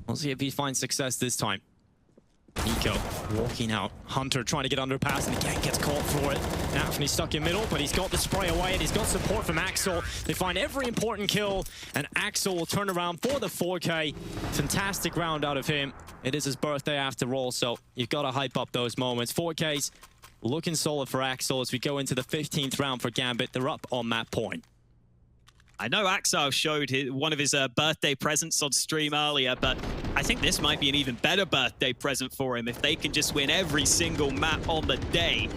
We'll see if he finds success this time. Nico walking out. Hunter trying to get underpass and again gets caught for it. Anthony stuck in middle, but he's got the spray away and he's got support from Axel. They find every important kill and Axel will turn around for the 4K. Fantastic round out of him. It is his birthday after all, so you've got to hype up those moments. 4Ks looking solid for Axel as we go into the 15th round for Gambit. They're up on that point. I know Axel showed one of his birthday presents on stream earlier, but I think this might be an even better birthday present for him if they can just win every single map on the day.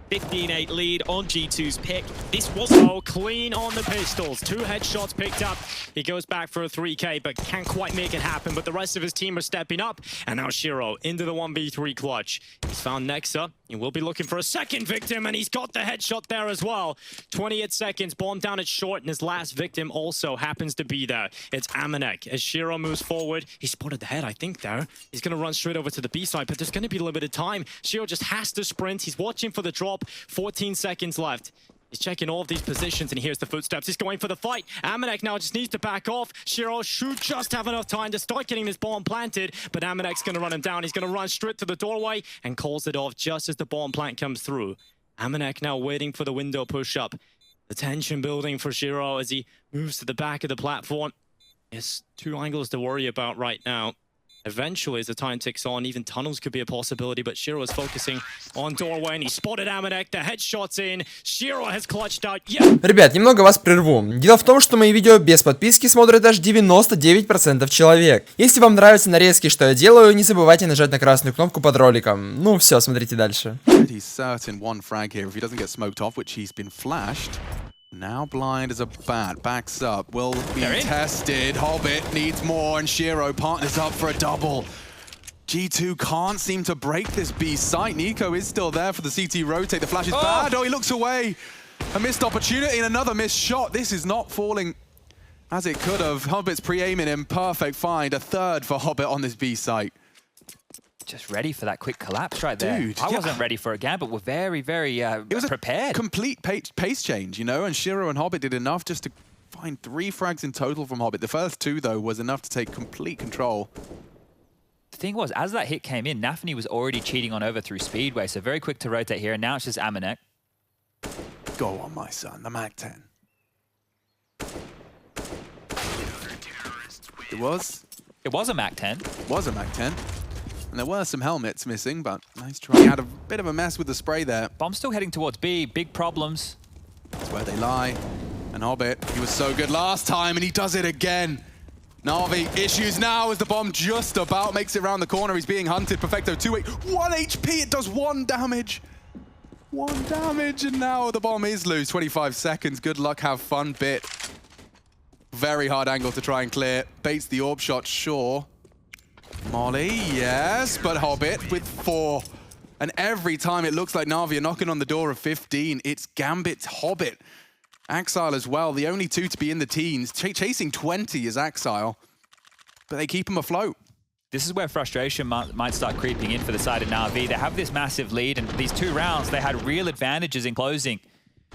15-8 lead on G2's pick. This was clean on the pistols. 2 headshots picked up. He goes back for a 3K, but can't quite make it happen. But the rest of his team are stepping up. And now Shiro into the 1v3 clutch. He's found Nexa. He will be looking for a second victim, and he's got the headshot there as well. 28 seconds, bomb down at short, and his last victim also happens to be there. It's Amanek. As Shiro moves forward, he spotted the head, I think, there. He's going to run straight over to the B side, but there's going to be limited time. Shiro just has to sprint. He's watching for the drop. 14 seconds left. He's checking all of these positions and he hears the footsteps. He's going for the fight. Amanek now just needs to back off. Shiro should just have enough time to start getting this bomb planted, but Amanek's going to run him down. He's going to run straight to the doorway and calls it off just as the bomb plant comes through. Amanek now waiting for the window push-up. The tension building for Shiro as he moves to the back of the platform. Yes, 2 angles to worry about right now. Eventually, as the time ticks on, even tunnels could be a possibility, but Shiro is focusing on doorway, and he spotted Amanek. The headshot's in. Shiro has clutched out. Yeah. Ребят, немного вас прерву. Дело в том, что мои видео без подписки смотрят аж 99% человек. Если вам нравятся нарезки, что я делаю, не забывайте нажать на красную кнопку под роликом. Ну все, смотрите дальше. Now blind as a bat, backs up, will be tested. Hobbit needs more, and Shiro partners up for a double. G2 can't seem to break this B site. Nico is still there for the CT rotate. The flash is bad. Oh, he looks away. A missed opportunity and another missed shot. This is not falling as it could have. Hobbit's pre-aiming him. Perfect find. A third for Hobbit on this B site. Just ready for that quick collapse right there. Dude, I wasn't ready for a Gambit. We're very, very it was prepared. A complete pace change, you know, and Shiro and Hobbit did enough just to find 3 frags in total from Hobbit. The first 2, though, was enough to take complete control. The thing was, as that hit came in, Nafany was already cheating on over through Speedway, so very quick to rotate here, and now it's just Amanek. Go on, my son, the Mag 10. It was a Mag 10. It was a Mag 10. And there were some helmets missing, but nice try. Had a bit of a mess with the spray there. Bomb still heading towards B. Big problems. That's where they lie. And Hobbit, he was so good last time, and he does it again. Na'Vi issues now as the bomb just about makes it around the corner. He's being hunted. Perfecto 2-8. 1 HP. It does 1 damage. 1 damage, and now the bomb is loose. 25 seconds. Good luck. Have fun. Bit. Very hard angle to try and clear. Baits the orb shot, sure. Molly, yes, but Hobbit with 4. And every time it looks like Na'Vi are knocking on the door of 15, it's Gambit, Hobbit. Axile as well, the only 2 to be in the teens. Chasing 20 is Axile, but they keep him afloat. This is where frustration might start creeping in for the side of Na'Vi. They have this massive lead, and these 2 rounds, they had real advantages in closing.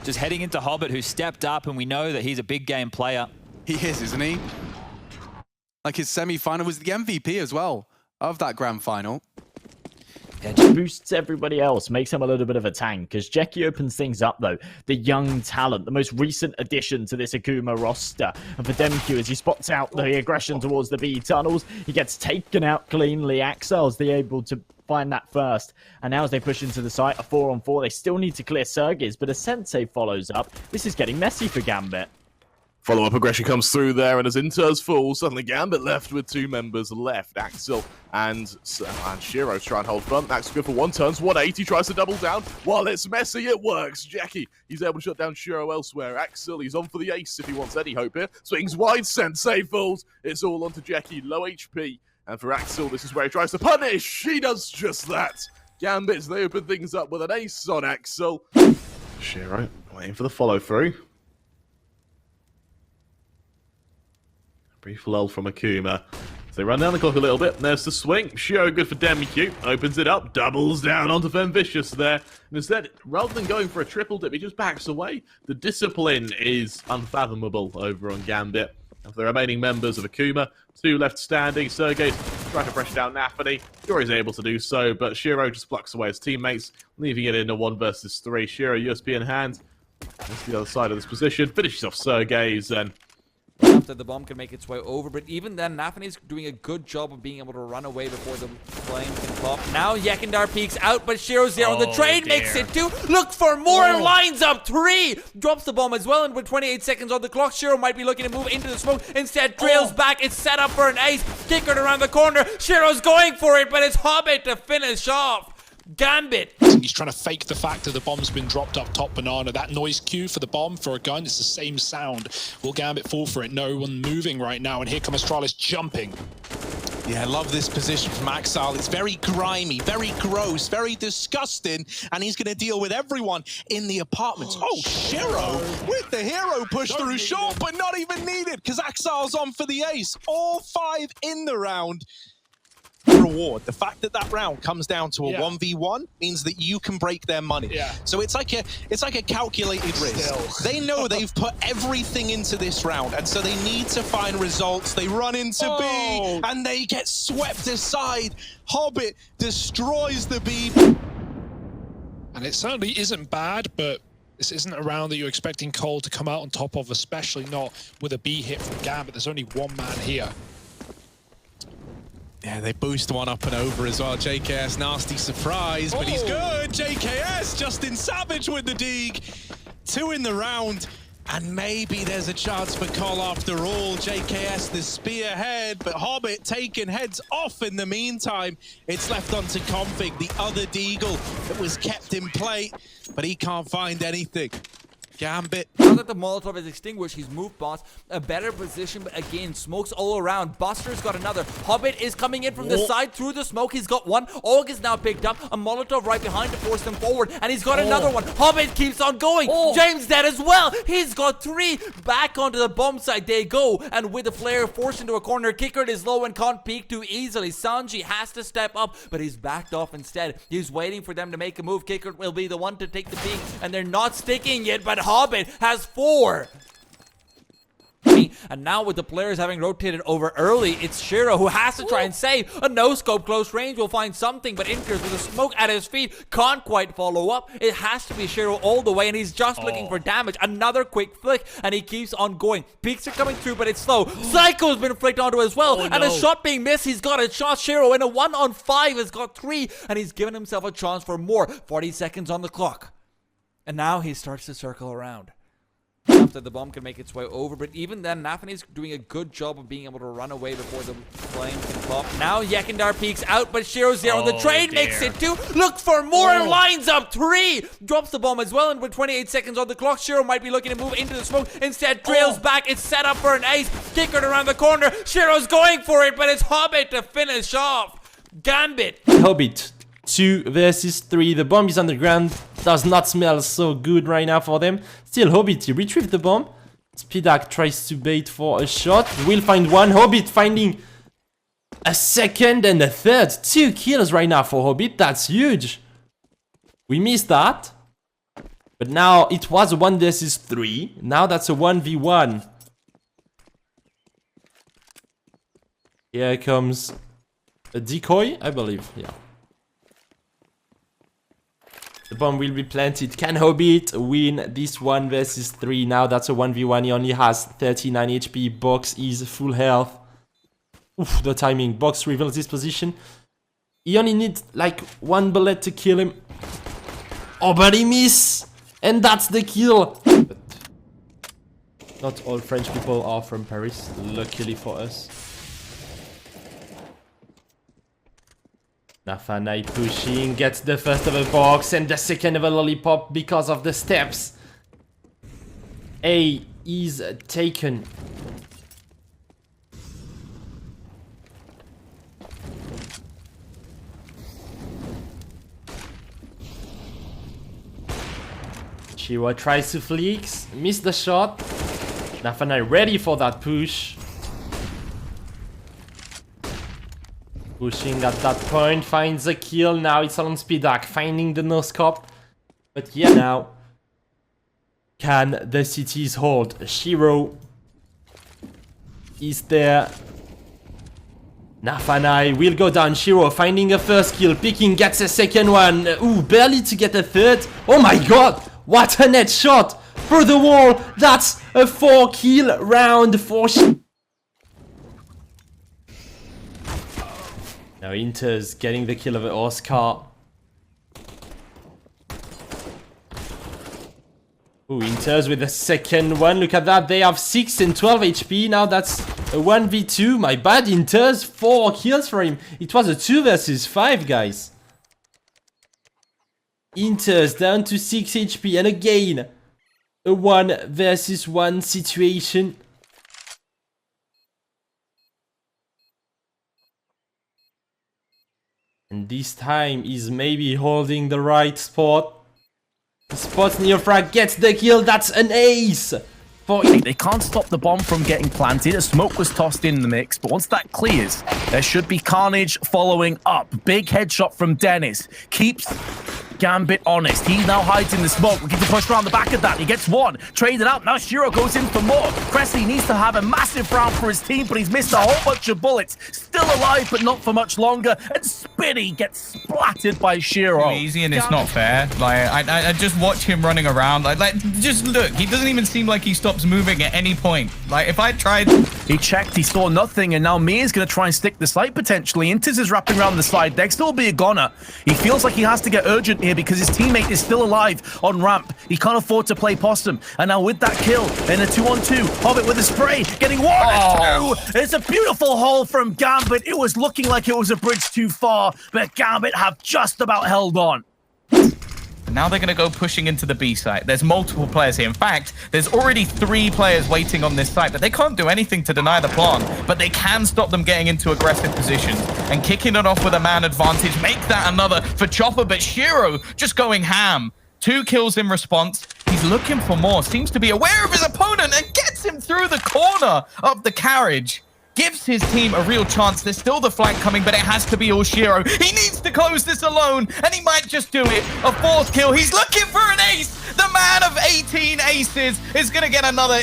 Just heading into Hobbit, who stepped up, and we know that he's a big game player. He is, isn't he? Like his semi-final was the MVP as well of that grand final. Yeah, just boosts everybody else, makes him a little bit of a tank. As Jackie opens things up, though, the young talent, the most recent addition to this Akuma roster. And for Demq, as he spots out the aggression towards the B tunnels, he gets taken out cleanly. Axel's able to find that first. And now as they push into the site, a 4-on-4, they still need to clear Sergis, but a Sensei follows up. This is getting messy for Gambit. Follow-up aggression comes through there, and as Inter's full, suddenly Gambit left with 2 members left. Axel and Shiro try and hold front. Axel good for 1, turns 180, tries to double down. While it's messy, it works. Jackie, he's able to shut down Shiro elsewhere. Axel, he's on for the ace if he wants any hope here. Swings wide, Sensei falls. It's all onto Jackie, low HP. And for Axel, this is where he tries to punish. He does just that. Gambits, they open things up with an ace on Axel. Shiro waiting for the follow-through. Brief lull from Akuma. So they run down the clock a little bit. There's the swing. Shiro good for Demq. Opens it up. Doubles down onto Femvicious there. And instead, rather than going for a triple dip, he just backs away. The discipline is unfathomable over on Gambit. Of the remaining members of Akuma, 2 left standing. Sergei's trying to pressure down Nafany. Yuri's able to do so, but Shiro just plucks away his teammates, leaving it in a 1 versus 3. Shiro, USB in hand. That's the other side of this position. Finishes off Sergey's and after the bomb can make its way over, but even then, Nafany's doing a good job of being able to run away before the flame can pop. Now Yekindar peeks out, but Shiro's there on the trade, makes it 2, look for more, and lines up 3, drops the bomb as well, and with 28 seconds on the clock, Shiro might be looking to move into the smoke, instead trails back, it's set up for an ace, kickered around the corner, Shiro's going for it, but it's Hobbit to finish off. Gambit. He's trying to fake the fact that the bomb's been dropped up top banana. That noise cue for the bomb for a gun, it's the same sound. Will Gambit fall for it? No one moving right now, and here comes Astralis jumping. Yeah, I love this position from Axel. It's very grimy, very gross, very disgusting, and he's going to deal with everyone in the apartments. Oh, Shiro with the hero push through short, but not even needed because Axel's on for the ace. All 5 in the round. Reward. The fact that that round comes down to a 1v1 means that you can break their money. So it's like a calculated risk. They know they've put everything into this round, and so they need to find results. They run into B, and they get swept aside. Hobbit destroys the B. And it certainly isn't bad, but this isn't a round that you're expecting Cole to come out on top of, especially not with a B hit from Gambit. There's only one man here. Yeah, they boost one up and over as well. JKS, nasty surprise, but he's good. JKS, Justin Savage with the dig. 2 in the round, and maybe there's a chance for Cole after all. JKS, the spearhead, but Hobbit taking heads off in the meantime. It's left onto Config, the other Deagle that was kept in play, but he can't find anything. Gambit. Now that the Molotov is extinguished, he's moved boss, a better position, but again, smokes all around. Buster's got another. Hobbit is coming in from the side through the smoke. He's got 1. Og is now picked up. A Molotov right behind to force them forward, and he's got another one. Hobbit keeps on going. James dead as well. He's got 3. Back onto the bomb site they go, and with the flare forced into a corner, Kickard is low and can't peek too easily. Sanji has to step up, but he's backed off instead. He's waiting for them to make a move. Kickard will be the one to take the peek, and they're not sticking yet, but Hobbit has 4. And now with the players having rotated over early, it's Shiro who has to try and save. A no-scope close range will find something, but Inkers with a smoke at his feet can't quite follow up. It has to be Shiro all the way, and he's just looking for damage. Another quick flick, and he keeps on going. Peaks are coming through, but it's slow. Psycho's been flicked onto as well, and a shot being missed. He's got a shot. Shiro in a 1-on-5 has got 3, and he's given himself a chance for more. 40 seconds on the clock. And now he starts to circle around. After the bomb can make its way over, but even then, Nafany's doing a good job of being able to run away before the flame can pop. Now Yekindar peeks out, but Shiro's there on the trade, makes it 2, look for more, and lines up 3, drops the bomb as well, and with 28 seconds on the clock, Shiro might be looking to move into the smoke, instead trails back, it's set up for an ace, kickered around the corner, Shiro's going for it, but it's Hobbit to finish off. Gambit. Hobbit. 2 versus 3. The bomb is on the ground. Does not smell so good right now for them. Still, Hobbit, he retrieved the bomb. Speedak tries to bait for a shot. Will find one. Hobbit finding a second and a third. 2 kills right now for Hobbit. That's huge. We missed that. But now it was a 1 versus 3. Now that's a 1v1. Here comes a decoy, I believe. Yeah. The bomb will be planted. Can Hobbit win this 1 versus 3? Now that's a 1v1. He only has 39 HP. Box is full health. Oof, the timing. Box reveals this position. He only needs like 1 bullet to kill him. Oh, but he missed! And that's the kill! But not all French people are from Paris, luckily for us. Nafany pushing, gets the first of a box and the second of a lollipop because of the steps. A is taken. Shiro tries to flex, missed the shot. Nafany ready for that push. Pushing at that point, finds a kill. Now it's on Speedak, finding the no-scope. But yeah, now can the cities hold? Shiro is there. Nafanai will go down. Shiro finding a first kill. Picking gets a second one. Ooh, barely to get a third. Oh my god! What a net shot! Through the wall! That's a 4-kill round for Now Inter's getting the kill over Oscar. Ooh, Inter's with the second one. Look at that. They have 6 and 12 HP. Now that's a 1v2. My bad, Inter's 4 kills for him. It was a 2 versus 5, guys. Inter's down to 6 HP. And again, a 1 versus 1 situation. And this time he's maybe holding the right spot. Spots Neofrag gets the kill. That's an ace. They can't stop the bomb from getting planted. A smoke was tossed in the mix, but once that clears, there should be carnage following up. Big headshot from Dennis. Keeps Gambit honest. He now hides in the smoke. We get to push around the back of that. He gets one. Traded out. Now Shiro goes in for more. Cressy needs to have a massive round for his team, but he's missed a whole bunch of bullets. Still alive, but not for much longer. And Spinny gets splattered by Shiro. Easy, and it's not fair. Like I just watch him running around. Like just look. He doesn't even seem like he stops moving at any point. Like if I tried, he checked. He saw nothing, and now Mia's gonna try and stick the site potentially. Intis is wrapping around the side. Dexter will be a goner. He feels like he has to get urgent here because his teammate is still alive on ramp. He can't afford to play possum. And now with that kill in a 2-on-2, Hobbit with a spray, getting 1 and 2. It's a beautiful hole from Gambit. It was looking like it was a bridge too far, but Gambit have just about held on. now they're going to go pushing into the B site. There's multiple players here. In fact, there's already 3 players waiting on this site, but they can't do anything to deny the plant, but they can stop them getting into aggressive positions. And kicking it off with a man advantage, make that another for Chopper, but Shiro just going ham. 2 kills in response. He's looking for more, seems to be aware of his opponent and gets him through the corner of the carriage. Gives his team a real chance. There's still the flank coming, but it has to be all Shiro. He needs to close this alone, and he might just do it. A 4th kill. He's looking for an ace. The man of 18 aces is going to get another.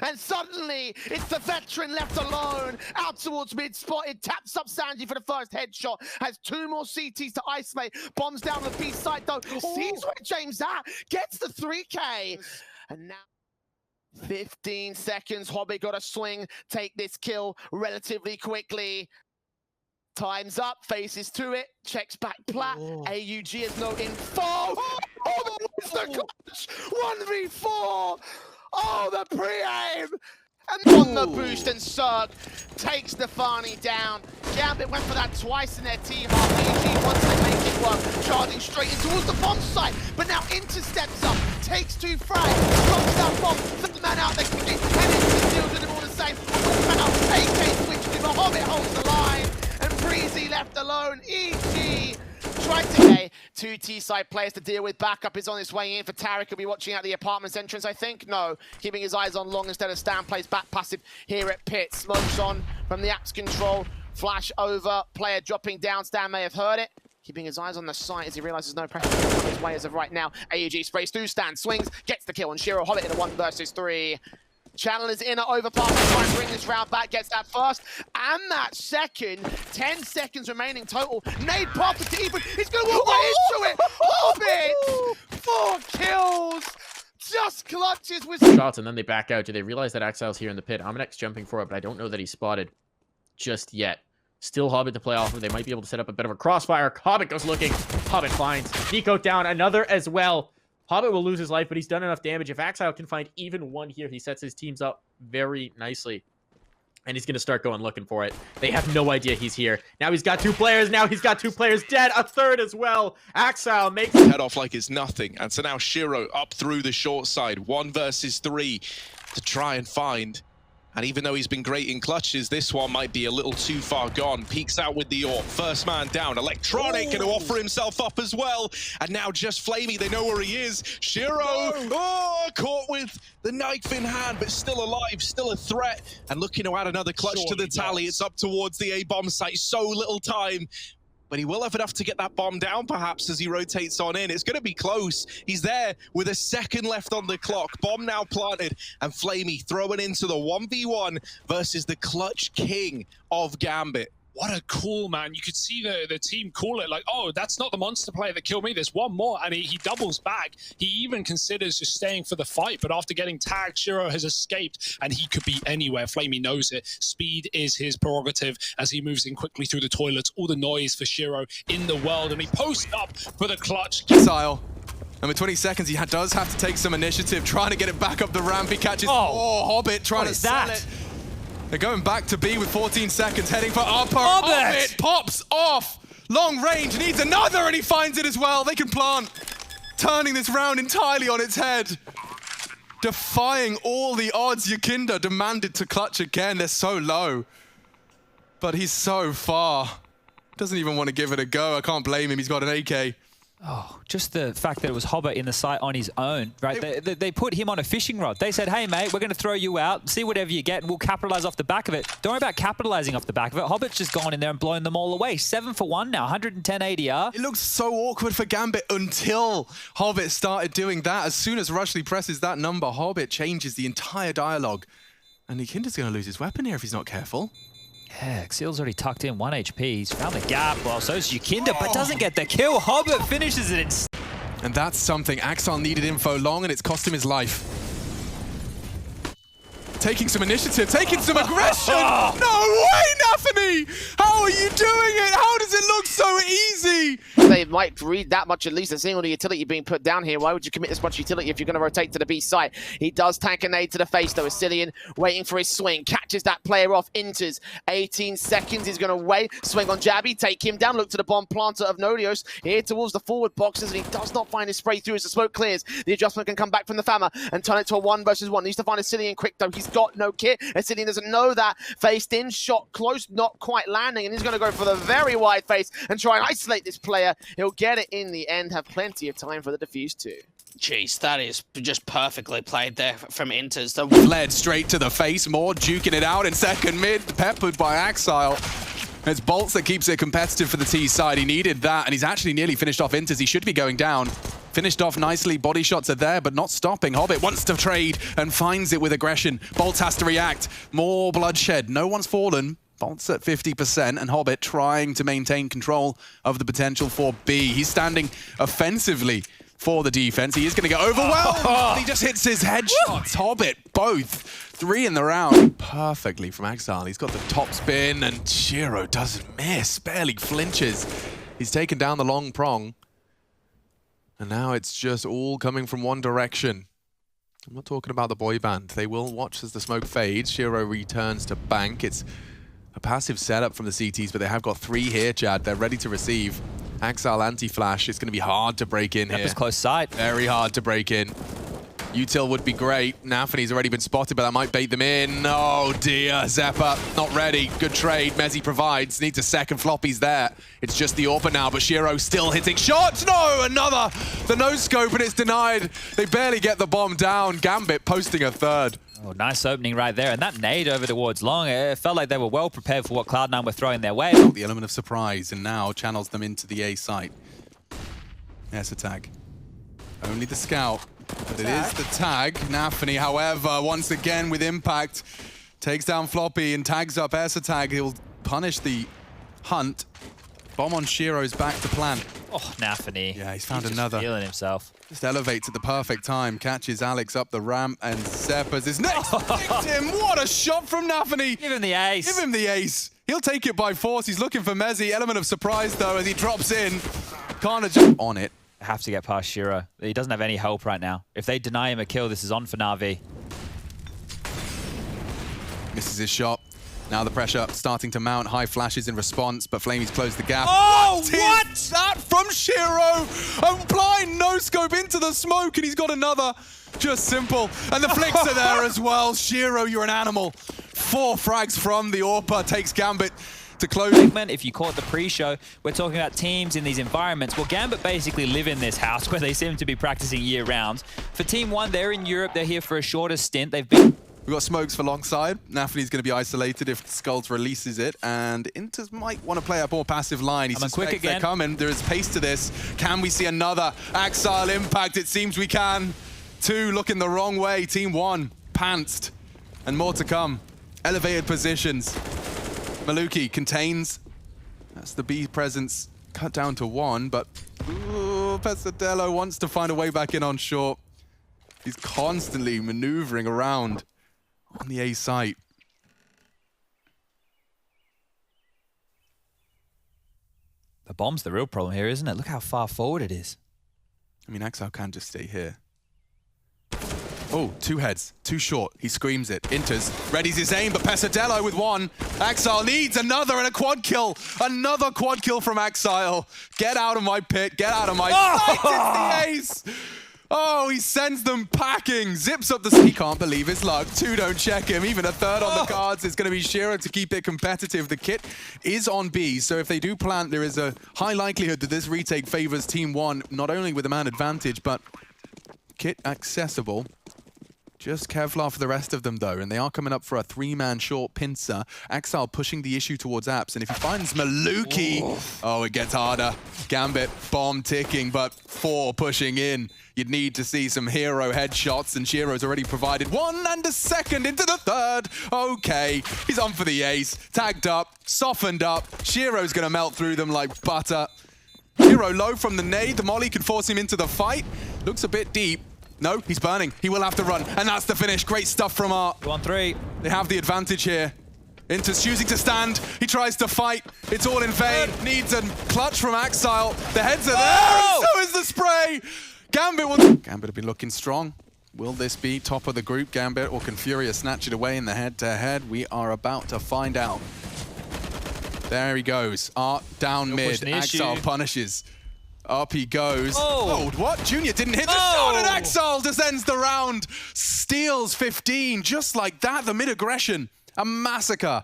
And suddenly, it's the veteran left alone. Out towards mid spot. It taps up Sanji for the first headshot. Has 2 more CTs to isolate. Bombs down the B side, though. Sees where James at. Gets the 3K. And now 15 seconds. Hobby got a swing. Take this kill relatively quickly. Time's up. Faces to it. Checks back plat. AUG has no info. Oh, it's the clutch. 1v4. Oh, the pre-aim. And on the boost, and Cirque takes Stefani down. Gambit went for that twice in their T-half. AUG, once they make it work, charging straight in towards the bomb site. But now intercepts up, takes 2 frags, drops that bomb, flip the man out, they can get Hennis deals with him all the same. AK switches him, a Hobbit holds the line, and Breezy left alone. EG tried to 2 T-side players to deal with. Backup is on his way in for Tarek. He'll be watching out the apartment's entrance, I think. No, keeping his eyes on long instead of Stan. Plays back passive here at Pit. Smokes on from the apps control. Flash over. Player dropping down. Stan may have heard it. Keeping his eyes on the site as he realizes no pressure on his way as of right now. AUG sprays through. Stan swings, gets the kill on Shiro Hobbit in a 1 versus 3. Channel is in at overpass to try and bring this round back. Gets that first and that second. 10 seconds remaining total. Nade popped to even. He's going to walk right into it. Hobbit! 4 kills. Just clutches with shots, and then they back out. Do they realize that Axile's here in the pit? Aminek's jumping for it, but I don't know that he's spotted just yet. Still Hobbit to play off of. They might be able to set up a bit of a crossfire. Hobbit goes looking. Hobbit finds Nico down. Another as well. Hobbit will lose his life, but he's done enough damage. If Axile can find even 1 here, he sets his teams up very nicely. And he's going to start going looking for it. They have no idea he's here. Now he's got 2 players. Now he's got 2 players dead. A 3rd as well. Axile makes his head off like it's nothing. And so now Shiro up through the short side. 1 versus 3 to try and find. And even though he's been great in clutches, this one might be a little too far gone. Peeks out with the AWP. First man down. Electronic going to offer himself up as well. And now just Flamey. They know where he is. Shiro. Caught with the knife in hand, but still alive. Still a threat. And looking to add another clutch to the tally. It's up towards the A-bomb site. So little time. But he will have enough to get that bomb down, perhaps, as he rotates on in. It's going to be close. He's there with a 2nd left on the clock. Bomb now planted, and Flamey throwing into the 1v1 versus the clutch king of Gambit. what a call, man. You could see the team call it like, oh, that's not the monster player that killed me. There's one more. And he doubles back. He even considers just staying for the fight. But after getting tagged, Shiro has escaped. And he could be anywhere. Flamey knows it. Speed is his prerogative as he moves in quickly through the toilets. All the noise for Shiro in the world. And he posts up for the clutch. Style. And with 20 seconds, he does have to take some initiative, trying to get it back up the ramp. He catches Hobbit trying to sell it. They're going back to B with 14 seconds, heading for upper. Hobbit pops off. Long range, needs another, and he finds it as well. They can plant, turning this round entirely on its head. Defying all the odds, Yakinda demanded to clutch again. They're so low. But he's so far. Doesn't even want to give it a go. I can't blame him. He's got an AK. Oh, just the fact that it was Hobbit in the site on his own, right? They put him on a fishing rod. They said, hey, mate, we're going to throw you out, see whatever you get, and we'll capitalize off the back of it. Don't worry about capitalizing off the back of it. Hobbit's just gone in there and blown them all away. 7 for 1 now, 110 ADR. It looks so awkward for Gambit until Hobbit started doing that. As soon as Rushley presses that number, Hobbit changes the entire dialogue. And Yakinda's going to lose his weapon here if he's not careful. Yeah, Xeal's already tucked in 1 HP. He's found the gap. Well, so's Yakinda, but doesn't get the kill. Hobbit finishes it. And that's something. Axel needed info long, and it's cost him his life. Taking some initiative, taking some aggression. No way, Nafany! How are you doing it? How does it look so easy? They might read that much at least, and seeing all the utility being put down here. Why would you commit this much utility if you're going to rotate to the B site? He does tank a nade to the face, though. Asilian waiting for his swing, catches that player off, enters. 18 seconds, he's going to wait. Swing on Jabby, take him down. Look to the bomb planter of Nodios, here towards the forward boxes, and he does not find his spray through as the smoke clears. The adjustment can come back from the Fama and turn it to a 1 versus 1. Needs to find Asilian quick, though. He's got no kit. Asilian doesn't know that. Faced in, shot close, not quite landing, and he's going to go for the very wide face and try and isolate this player. He'll get it in the end, have plenty of time for the defuse too. Jeez, that is just perfectly played there from Inters. Fled straight to the face, more duking it out in second mid, peppered by Axile. It's Bolts that keeps it competitive for the T side. He needed that, and he's actually nearly finished off Inters. He should be going down. Finished off nicely, body shots are there, but not stopping. Hobbit wants to trade and finds it with aggression. Bolts has to react. More bloodshed. No one's fallen. Bolts at 50%, and Hobbit trying to maintain control of the potential for B. He's standing offensively for the defense. He is going to get overwhelmed. He just hits his headshots. Hobbit, both. 3 in the round. Perfectly from Axile. He's got the top spin, and Shiro doesn't miss. Barely flinches. He's taken down the long prong. And now it's just all coming from one direction. I'm not talking about the boy band. They will watch as the smoke fades. Shiro returns to bank. It's a passive setup from the CTs, but they have got 3 here, Chad. They're ready to receive. Axile anti-flash. It's going to be hard to break in here. It's close sight. Very hard to break in. Util would be great. Nafany's already been spotted, but that might bait them in. Oh dear, Zeppa not ready. Good trade, Mezzi provides. Needs a second, Floppy's there. It's just the AWPer now, but Shiro still hitting shots. No, another. The no-scope, and it's denied. They barely get the bomb down. Gambit posting a 3rd. Oh, nice opening right there. And that nade over towards long, it felt like they were well prepared for what Cloud9 were throwing their way. The element of surprise, and now channels them into the A site. There's a tag. Only the scout. But it is the tag. Nafany, however, once again with impact, takes down Floppy and tags up Tag. He'll punish the hunt. Bomb on Shiro's back to plant. Oh, Nafany. Yeah, he's found just another. Feeling himself. Just elevates at the perfect time, catches Alex up the ramp, and Zeppa's his next victim. What a shot from Nafany. Give him the ace. Give him the ace. He'll take it by force. He's looking for Mezzi. Element of surprise, though, as he drops in. Can't jump on it. Have to get past Shiro. He doesn't have any help right now. If they deny him a kill, this is on for Na'Vi. Misses his shot. Now the pressure starting to mount. High flashes in response, but Flamey's closed the gap. Oh, what is that from Shiro? A blind no-scope into the smoke, and he's got another. Just simple. And the flicks are there as well. Shiro, you're an animal. 4 frags from the AWPer. Takes Gambit to close. If you caught the pre-show, we're talking about teams in these environments. Well, Gambit basically live in this house where they seem to be practicing year-round. For Team 1, they're in Europe. They're here for a shorter stint. They've been... We've got smokes for long side. Nafany's going to be isolated if Skulls releases it, and Inters might want to play a more passive line. He suspects they're coming. There is pace to this. Can we see another Axile impact? It seems we can. 2 looking the wrong way. Team 1 pantsed, and more to come. Elevated positions. Maluki contains That's the B presence cut down to 1, but ooh, Pesadello wants to find a way back in on short. He's constantly maneuvering around on the A site. The bomb's the real problem here, isn't it? Look how far forward it is. I mean, Axel can just stay here. Oh, 2 heads, too short. He screams it, enters, readies his aim, but Pesadello with 1. Axel needs another and a quad kill. Another quad kill from Axel. Get out of my pit, get out of my sight. It's the ace. Oh, he sends them packing, zips up the... He can't believe his luck. 2 don't check him. Even a 3rd on the cards. It's going to be Shiro to keep it competitive. The kit is on B, so if they do plant, there is a high likelihood that this retake favors Team 1, not only with the man advantage, but kit accessible. Just Kevlar for the rest of them, though, and they are coming up for a 3-man short pincer. Axel pushing the issue towards Apps, and if he finds Maluki, oh, it gets harder. Gambit, bomb ticking, but 4 pushing in. You'd need to see some hero headshots, and Shiro's already provided 1 and a 2nd into the 3rd. Okay, he's on for the ace. Tagged up, softened up. Shiro's gonna melt through them like butter. Shiro low from the nade. The molly can force him into the fight. Looks a bit deep. No, he's burning. He will have to run. And that's the finish. Great stuff from Art. 1-3. They have the advantage here. Inter's choosing to stand. He tries to fight. It's all in vain. Needs a clutch from Axile. The heads are there. And so is the spray. Gambit have been looking strong. Will this be top of the group, Gambit, or can Furia snatch it away in the head-to-head? We are about to find out. There he goes. Art down mid. Axile punishes. Up he goes. Oh, what? Junior didn't hit the shot, and Axel just ends the round. Steals 15, just like that. The mid-aggression. A massacre.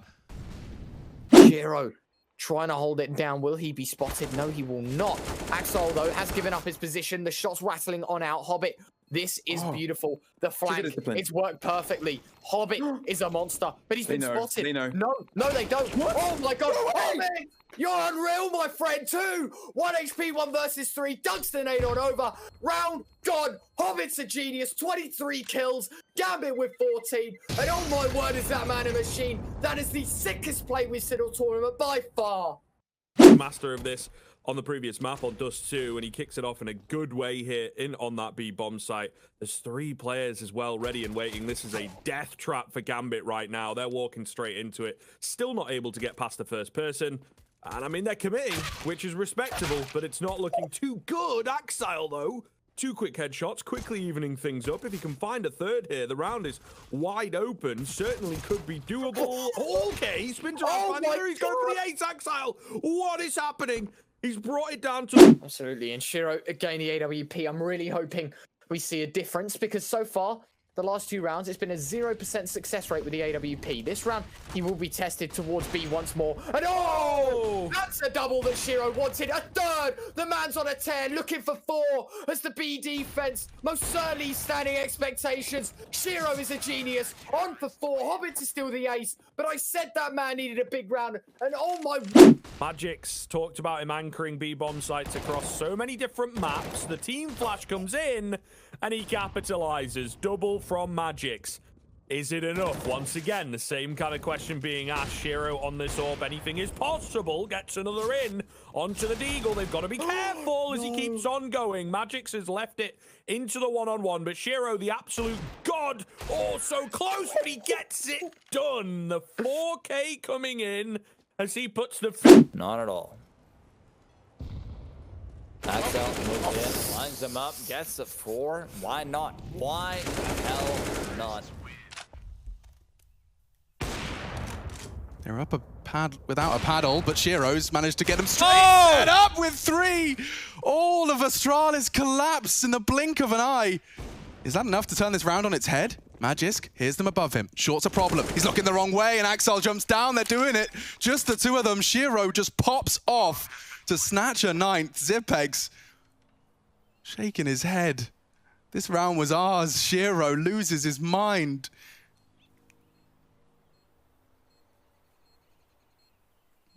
Shiro trying to hold it down. Will he be spotted? No, he will not. Axel, though, has given up his position. The shot's rattling on out. Hobbit, this is beautiful. The flank, it's worked perfectly. Hobbit is a monster, but he's been spotted. No, they don't. Oh, my God. Hobbit! You're unreal, my friend, too! 1 HP, 1 versus 3, dunks the nade on over. Round gone. Hobbit's a genius, 23 kills. Gambit with 14. And oh my word, is that man a machine. That is the sickest play we've seen all tournament by far. Master of this on the previous map on Dust 2, and he kicks it off in a good way here in on that B bomb site. There's 3 players as well ready and waiting. This is a death trap for Gambit right now. They're walking straight into it. Still not able to get past the first person. And I mean, they're committing, which is respectable, but it's not looking too good. Axile, though, 2 quick headshots, quickly evening things up. If he can find a 3rd here, the round is wide open. Certainly could be doable. Okay, he spins around. He's going for the ace, Axile. What is happening? He's brought it down to... Absolutely, and Shiro again the AWP. I'm really hoping we see a difference, because so far, the last 2 rounds, it's been a 0% success rate with the AWP. This round, he will be tested towards B once more. And oh! That's a double that Shiro wanted. A 3rd! The man's on a 10, looking for 4 as the B defense. Most certainly standing expectations. Shiro is a genius. On for 4. Hobbit to steal the ace. But I said that man needed a big round. And oh my... Magic's talked about him anchoring B bomb sites across so many different maps. The team flash comes in, and he capitalizes. Double from Magic's. Is it enough? Once again, the same kind of question being asked. Shiro on this orb, anything is possible. Gets another in onto the Deagle. They've got to be careful as he keeps on going. Magic's has left it into the one-on-one, but Shiro, the absolute god, oh, so close, but he gets it done. The 4K coming in as he puts the... Not at all. Axel moves in, lines them up, gets the 4. Why not? Why the hell not? They're up a pad without a paddle, but Shiro's managed to get them straight set up with 3. All of Astralis collapsed in the blink of an eye. Is that enough to turn this round on its head? Magisk hears them above him. Short's a problem. He's looking the wrong way, and Axel jumps down. They're doing it. Just the 2 of them. Shiro just pops off to snatch a 9th. Zipex shaking his head. This round was ours. Shiro loses his mind.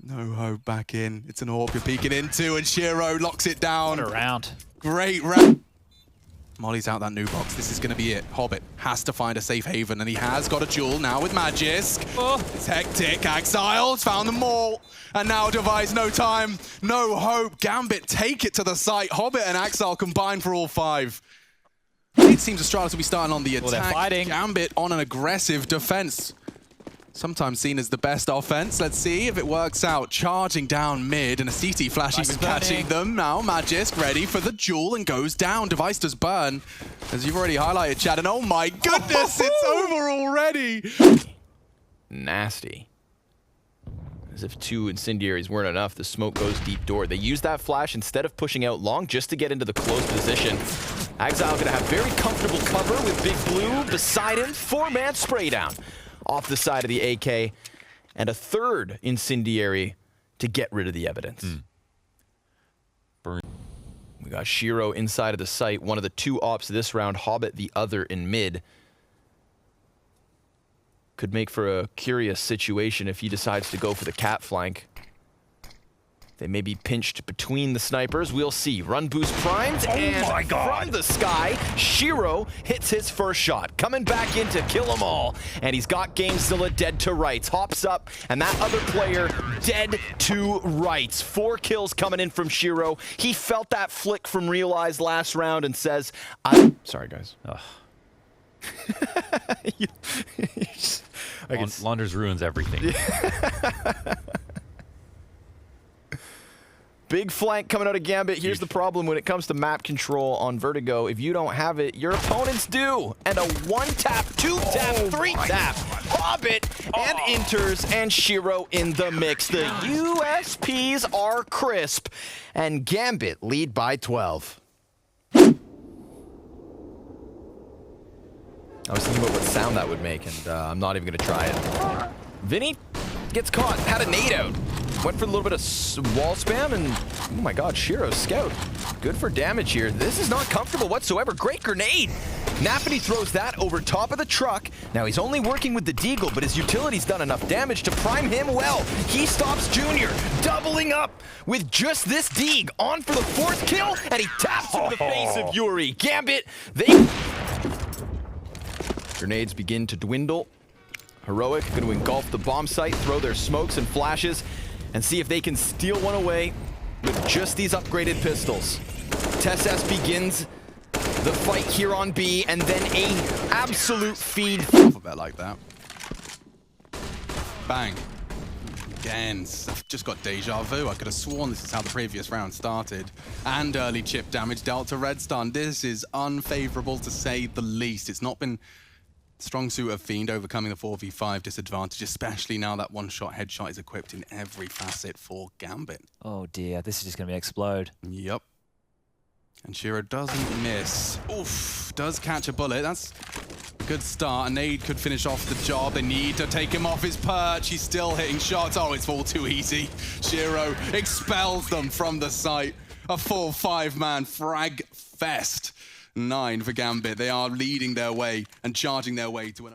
No hope back in. It's an orb you're peeking into, and Shiro locks it down. What a round. Great round. Molly's out that new box. This is going to be it. Hobbit has to find a safe haven, and he has got a duel now with Magisk. It's hectic. Exiles found them all. And now Device, no time, no hope. Gambit take it to the site. Hobbit and Exile combine for all 5. It seems Astralis will be starting on the attack. They're fighting. Gambit on an aggressive defense. Sometimes seen as the best offense. Let's see if it works out. Charging down mid, and a CT flash even catching them. Now Magisk ready for the duel and goes down. Device does burn, as you've already highlighted, Chad. And oh my goodness, it's over already. Nasty. As if 2 incendiaries weren't enough, the smoke goes deep door. They use that flash instead of pushing out long just to get into the close position. Exile gonna have very comfortable cover with Big Blue beside him. 4-man spray down off the side of the AK, and a 3rd incendiary to get rid of the evidence. We got Shiro inside of the site, one of the 2 ops this round, Hobbit the other in mid. Could make for a curious situation if he decides to go for the cat flank. They may be pinched between the snipers. We'll see. Run boost primed, and my God, from the sky, Shiro hits his first shot. Coming back in to kill them all. And he's got Gamezilla dead to rights. Hops up, and that other player dead to rights. 4 kills coming in from Shiro. He felt that flick from Realize last round and says, I'm sorry, guys. Launders ruins everything. Big flank coming out of Gambit. Here's the problem when it comes to map control on Vertigo. If you don't have it, your opponents do. And a 1-tap, 2-tap, 3-tap. Hobbit and enters, and Shiro in the mix. The USPs are crisp, and Gambit lead by 12. I was thinking about what sound that would make, and I'm not even going to try it. Vinny gets caught, had a nade out. Went for a little bit of wall spam, and oh my God, Shiro's scout. Good for damage here. This is not comfortable whatsoever. Great grenade. Nafany throws that over top of the truck. Now he's only working with the Deagle, but his utility's done enough damage to prime him well. He stops Junior, doubling up with just this Deag. On for the 4th kill, and he taps in the face of Yuri. Gambit, grenades begin to dwindle. Heroic going to engulf the bomb site, throw their smokes and flashes, and see if they can steal one away with just these upgraded pistols. TSS begins the fight here on B, and then a absolute feed. Alphabet like that. Bang. Again, I've just got deja vu. I could have sworn this is how the previous round started. And early chip damage dealt to Redstone. This is unfavorable to say the least. It's not been strong suit of Fiend overcoming the 4v5 disadvantage, especially now that 1-shot headshot is equipped in every facet for Gambit. Oh dear, this is just going to explode. Yep. And Shiro doesn't miss. Oof, does catch a bullet. That's a good start. A nade could finish off the job. They need to take him off his perch. He's still hitting shots. Oh, it's all too easy. Shiro expels them from the site. A full 5-man frag fest. 9 for Gambit. They are leading their way and charging their way to an...